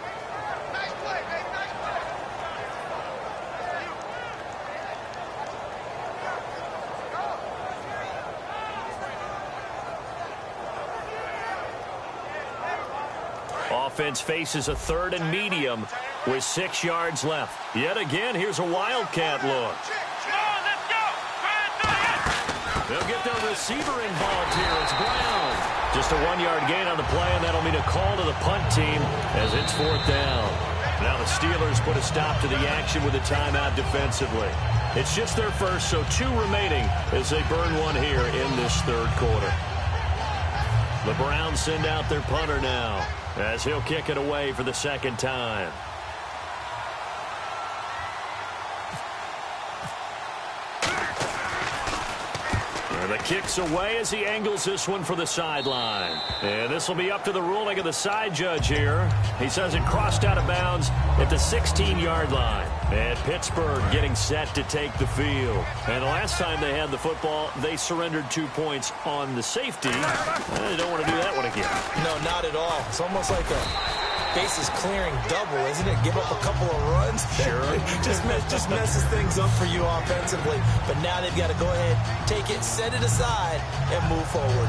Offense faces a 3rd and medium with 6 yards left. Yet again, here's a wildcat look. They'll get their receiver involved here. It's Brown. Just a 1-yard gain on the play, and that'll mean a call to the punt team as it's 4th down. Now the Steelers put a stop to the action with a timeout defensively. It's just their first, so 2 remaining as they burn one here in this 3rd quarter. The Browns send out their punter now as he'll kick it away for the 2nd time. And the kick's away as he angles this one for the sideline. And this will be up to the ruling of the side judge here. He says it crossed out of bounds at the 16-yard line. And Pittsburgh getting set to take the field. And the last time they had the football, they surrendered 2 points on the safety. They don't want to do that one again. No, not at all. It's almost like a bases clearing double, isn't it? Give up a couple of runs. Sure. just messes things up for you offensively. But now they've got to go ahead, take it, set it aside, and move forward.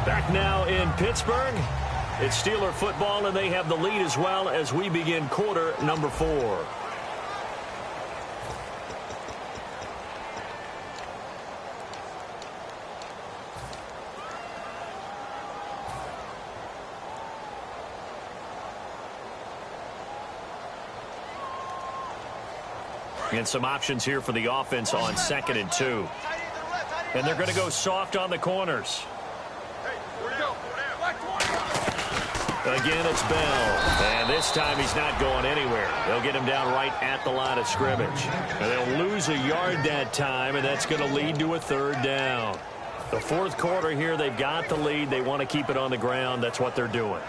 Back now in Pittsburgh. It's Steeler football, and they have the lead as well as we begin quarter number 4. And some options here for the offense on 2nd and 2. And they're going to go soft on the corners. Again, it's Bell. And this time he's not going anywhere. They'll get him down right at the line of scrimmage. And they'll lose a yard that time, and that's going to lead to a 3rd down. The 4th quarter here, they've got the lead. They want to keep it on the ground. That's what they're doing.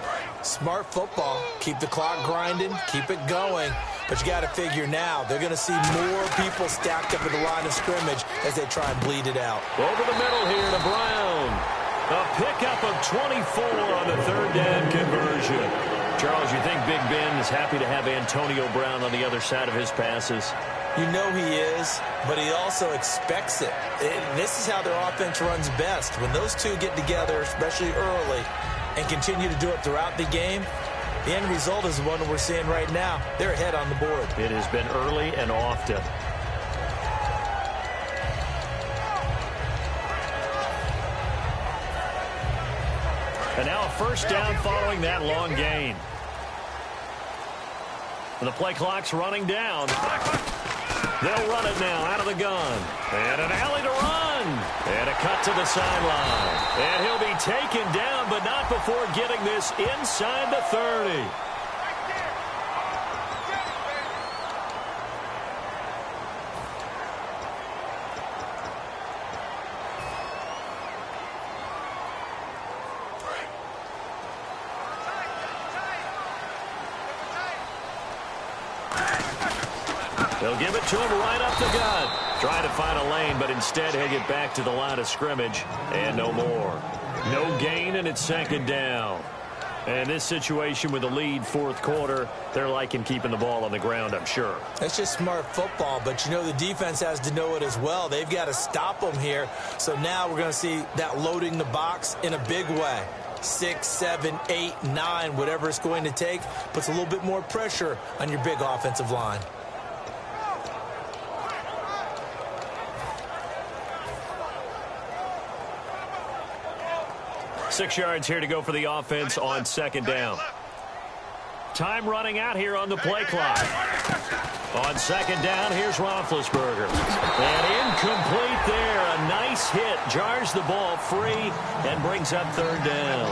Smart football. Keep the clock grinding. Keep it going. But you got to figure now, they're going to see more people stacked up at the line of scrimmage as they try and bleed it out. Over the middle here to Brown. A pickup of 24 on the 3rd down conversion. Charles, you think Big Ben is happy to have Antonio Brown on the other side of his passes? You know he is, but he also expects it. This is how their offense runs best. When those two get together, especially early, and continue to do it throughout the game, the end result is the one we're seeing right now. They're ahead on the board. It has been early and often. And now a 1st down following that long gain. And the play clock's running down. They'll run it now out of the gun. And an alley to run. And a cut to the sideline. And he'll be taken down, but not before getting this inside the 30. They'll give it to him right up the gut. Trying to find a lane, but instead he'll get back to the line of scrimmage and no more. No gain, and it's 2nd down. And this situation with the lead 4th quarter, they're liking keeping the ball on the ground, I'm sure. That's just smart football, but you know the defense has to know it as well. They've got to stop them here. So now we're going to see that loading the box in a big way. 6, 7, 8, 9, whatever it's going to take, puts a little bit more pressure on your big offensive line. Six yards here to go for the offense on 2nd down. Time running out here on the play clock. On 2nd down, here's Roethlisberger. And incomplete there. A nice hit. Jars the ball free and brings up 3rd down.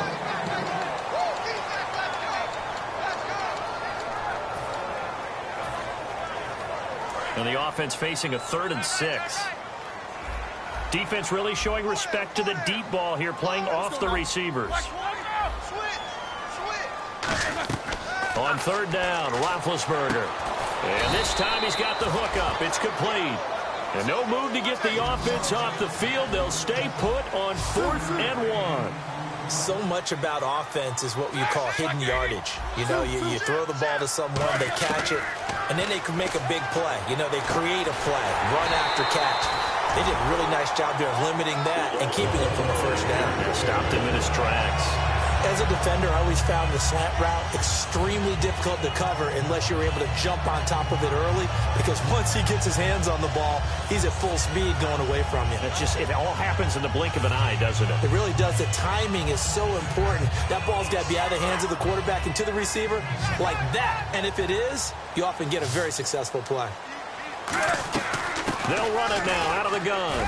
And the offense facing a 3rd and 6. Defense really showing respect to the deep ball here, playing off the receivers. On 3rd down, Roethlisberger. And this time he's got the hook up. It's complete. And no move to get the offense off the field. They'll stay put on 4th and 1. So much about offense is what you call hidden yardage. You know, you throw the ball to someone, they catch it, and then they can make a big play. You know, they create a play, run after catch. They did a really nice job there of limiting that and keeping him from a 1st down. They stopped him in his tracks. As a defender, I always found the slant route extremely difficult to cover unless you're able to jump on top of it early, because once he gets his hands on the ball, he's at full speed going away from you. It all happens in the blink of an eye, doesn't it? It really does. The timing is so important. That ball's got to be out of the hands of the quarterback and to the receiver like that. And if it is, you often get a very successful play. They'll run it now out of the gun.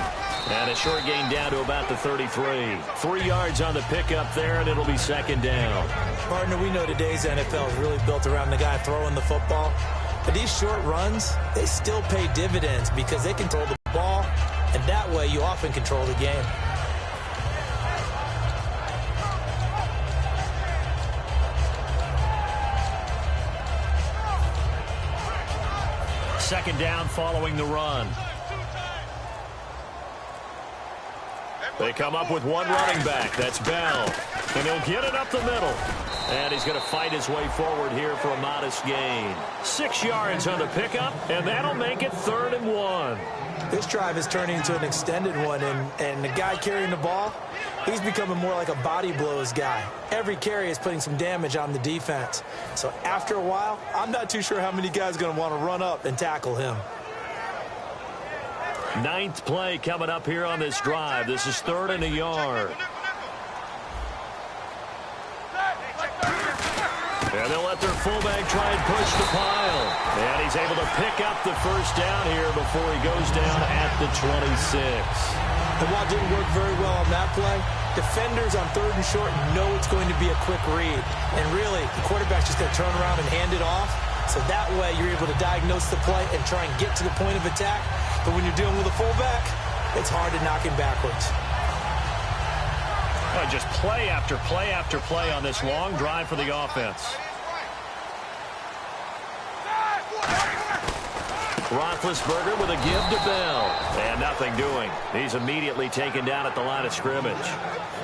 And a short gain down to about the 33. 3 yards on the pickup there, and it'll be 2nd down. Partner, we know today's NFL is really built around the guy throwing the football. But these short runs, they still pay dividends because they control the ball, and that way you often control the game. Second down following the run. They come up with one running back. That's Bell. And he'll get it up the middle. And he's going to fight his way forward here for a modest gain. 6 yards on the pickup, and that'll make it 3rd and 1. This drive is turning into an extended one, and the guy carrying the ball, he's becoming more like a body blows guy. Every carry is putting some damage on the defense. So after a while, I'm not too sure how many guys are going to want to run up and tackle him. 9th play coming up here on this drive. This is 3rd and a yard. And they'll let their fullback try and push the pile. And he's able to pick up the first down here before he goes down at the 26. And while it didn't work very well on that play, defenders on 3rd and short know it's going to be a quick read. And really, the quarterback's just going to turn around and hand it off. So that way you're able to diagnose the play and try and get to the point of attack. But when you're dealing with a fullback, it's hard to knock him backwards. Just play after play after play on this long drive for the offense. Roethlisberger with a give to Bell. And nothing doing. He's immediately taken down at the line of scrimmage.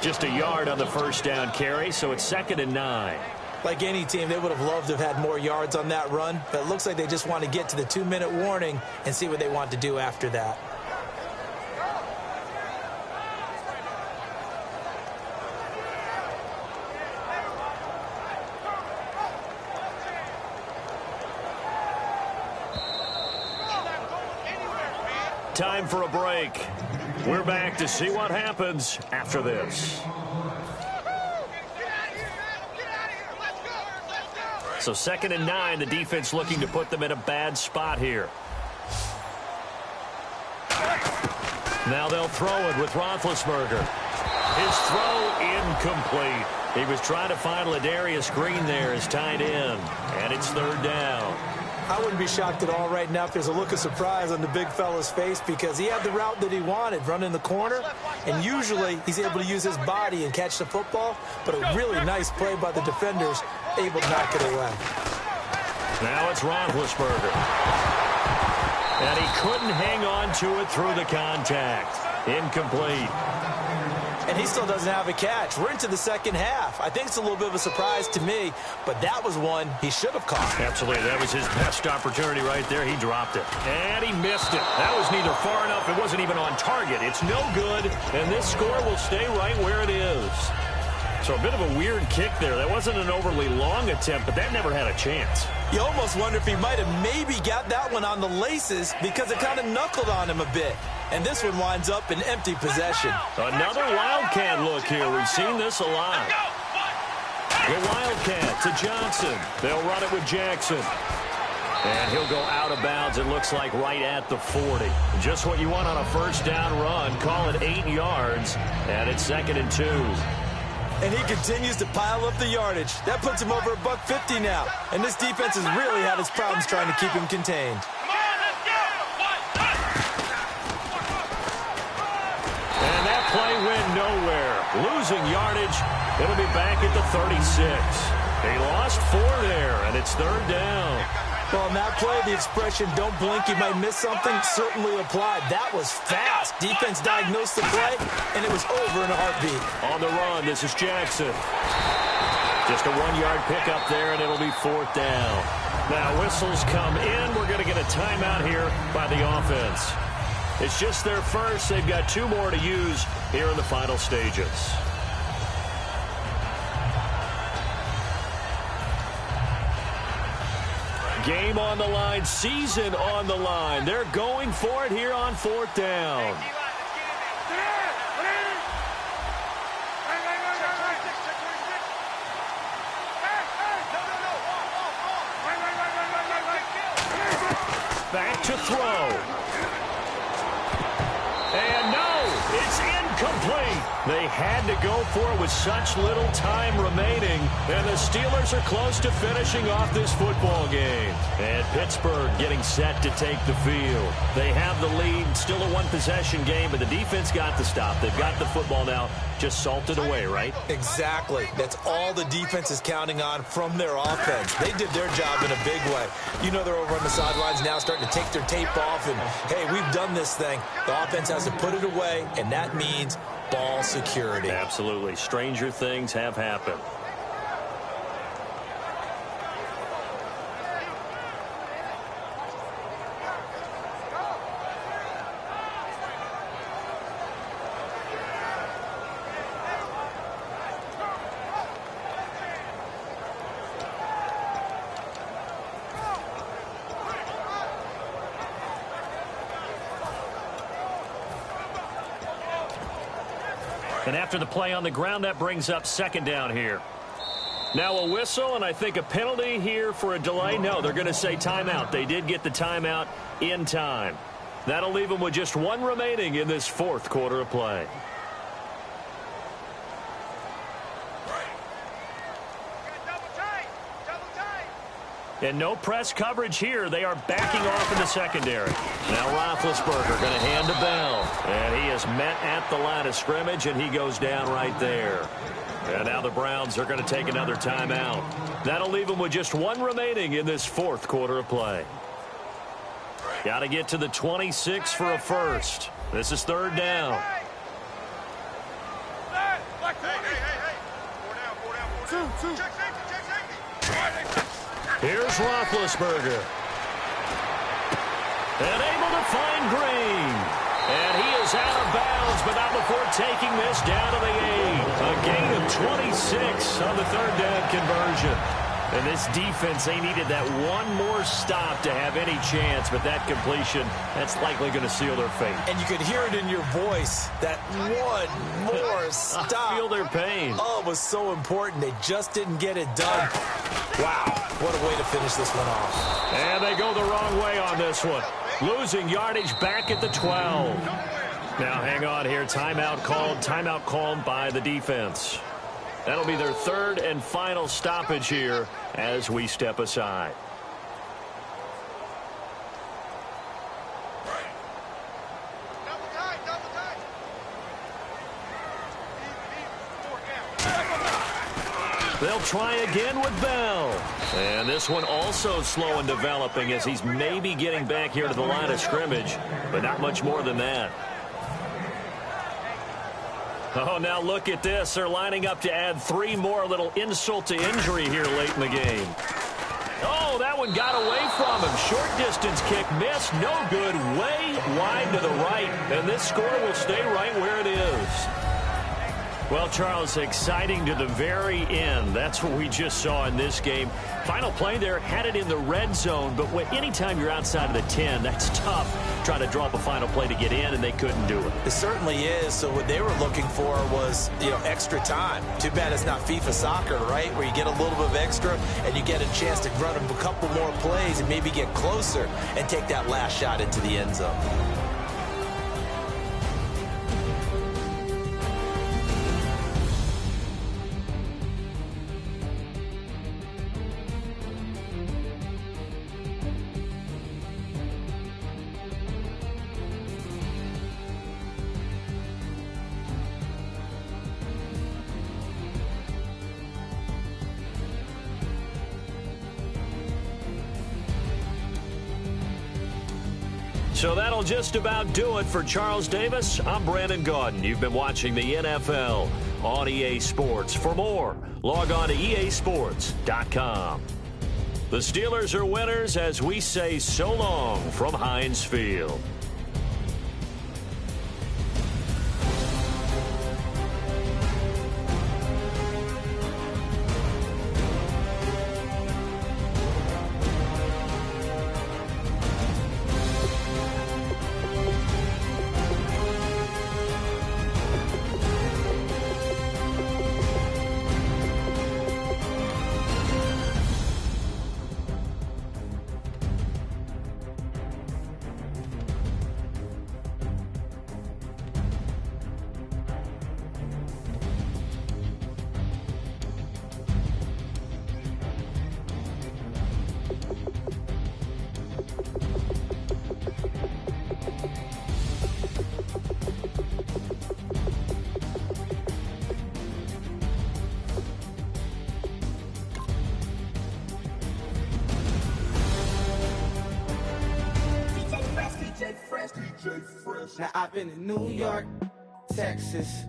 Just a yard on the first down carry, so it's 2nd and 9. Like any team, they would have loved to have had more yards on that run, but it looks like they just want to get to the 2-minute warning and see what they want to do after that. Time for a break. We're back to see what happens after this. So 2nd and 9, the defense looking to put them in a bad spot here. Now they'll throw it with Roethlisberger. His throw incomplete. He was trying to find Ladarius Green there as tight end, and it's 3rd down. I wouldn't be shocked at all right now if there's a look of surprise on the big fella's face because he had the route that he wanted, running the corner, and usually he's able to use his body and catch the football, but a really nice play by the defenders, able to knock it away. Now it's Roethlisberger. And he couldn't hang on to it through the contact. Incomplete. And he still doesn't have a catch. We're into the second half. I think it's a little bit of a surprise to me, but that was one he should have caught. Absolutely. That was his best opportunity right there. He dropped it. And he missed it. That was neither far enough. It wasn't even on target. It's no good, and this score will stay right where it is. So a bit of a weird kick there. That wasn't an overly long attempt, but that never had a chance. You almost wonder if he might have maybe got that one on the laces because it kind of knuckled on him a bit. And this one winds up in empty possession. Another Wildcat look here. We've seen this a lot. The Wildcat to Johnson. They'll run it with Jackson. And he'll go out of bounds, it looks like, right at the 40. Just what you want on a first down run. Call it 8 yards, and it's 2nd and 2. And he continues to pile up the yardage. That puts him over $150 now. And this defense has really had its problems trying to keep him contained. And that play went nowhere. Losing yardage. It'll be back at the 36. He lost 4 there, and it's 3rd down. Well, in that play, the expression, don't blink, you might miss something, certainly applied. That was fast. Defense diagnosed the play, and it was over in a heartbeat. On the run, this is Jackson. Just a 1-yard pickup there, and it'll be 4th down. Now, whistles come in. We're going to get a timeout here by the offense. It's just their first. They've got 2 more to use here in the final stages. Game on the line, season on the line. They're going for it here on 4th down. Back to throw. And no, it's incomplete. They had to go for it with such little time remaining, and the Steelers are close to finishing off this football game. And Pittsburgh getting set to take the field. They have the lead, still a 1-possession game, but the defense got the stop. They've got the football now, just salted away, right? Exactly. That's all the defense is counting on from their offense. They did their job in a big way. You know they're over on the sidelines now starting to take their tape off, and, hey, we've done this thing. The offense has to put it away, and that means ball security. Absolutely. Stranger things have happened. And after the play on the ground, that brings up 2nd down here. Now a whistle, and I think a penalty here for a delay. No, they're going to say timeout. They did get the timeout in time. That'll leave them with just one remaining in this fourth quarter of play. And no press coverage here. They are backing off in the secondary. Now Roethlisberger going to hand to Bell. And he is met at the line of scrimmage, and he goes down right there. And now the Browns are going to take another timeout. That'll leave them with just one remaining in this fourth quarter of play. Got to get to the 26 for a first. This is third down. Here's Roethlisberger. And able to find Green. And he is out of bounds, but not before taking this down to the 8. A gain of 26 on the third down conversion. And this defense, they needed that one more stop to have any chance, but that completion, that's likely going to seal their fate. And you could hear it in your voice, that one more stop. I feel their pain. Oh, it was so important. They just didn't get it done. Wow, what a way to finish this one off. And they go the wrong way on this one. Losing yardage back at the 12. Now hang on here. Timeout called by the defense. That'll be their third and final stoppage here as we step aside. They'll try again with Bell. And this one also slow in developing as he's maybe getting back here to the line of scrimmage, but not much more than that. Oh, now look at this. They're lining up to add 3 more, little insult to injury here late in the game. Oh, that one got away from him. Short distance kick missed. No good. Way wide to the right. And this score will stay right where it is. Well, Charles, exciting to the very end. That's what we just saw in this game. Final play there, had it in the red zone, but anytime you're outside of the 10, that's tough trying to draw up a final play to get in, and they couldn't do it. It certainly is. So what they were looking for was, extra time. Too bad it's not FIFA soccer, right, where you get a little bit of extra and you get a chance to run a couple more plays and maybe get closer and take that last shot into the end zone. So that'll just about do it for Charles Davis. I'm Brandon Gaudin. You've been watching the NFL on EA Sports. For more, log on to easports.com. The Steelers are winners as we say so long from Heinz Field. Now I've been in New York, Texas,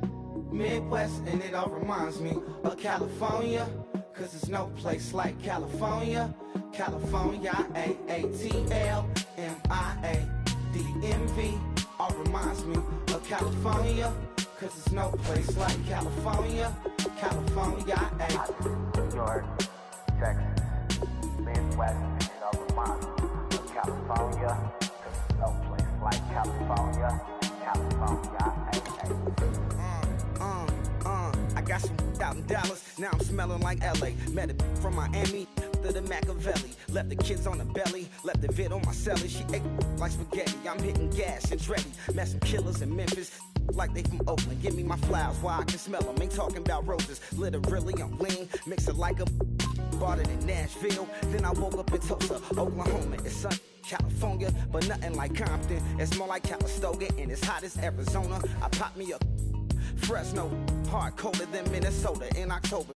Midwest, and it all reminds me of California, cause there's no place like California. California, A-A-T-L-M-I-A-D-M-V, all reminds me of California, cause there's no place like California. California, New York, Texas, Midwest, and it all reminds me of California, cause there's no place like California. California, I got got some out in Dallas, now I'm smelling like LA. Met a from Miami to the Machiavelli. Left the kids on the belly, left the vid on my celly. She ate like spaghetti, I'm hitting gas and Dreddy. Met some killers in Memphis, like they from Oakland. Give me my flowers while I can smell them. Ain't talking about roses, literally I'm lean. Mix it like a bought it in Nashville. Then I woke up in Tulsa, Oklahoma. It's sunny, California, but nothing like Compton. It's more like Calistoga and it's hot as Arizona. I pop me a Fresno, hard colder than Minnesota in October.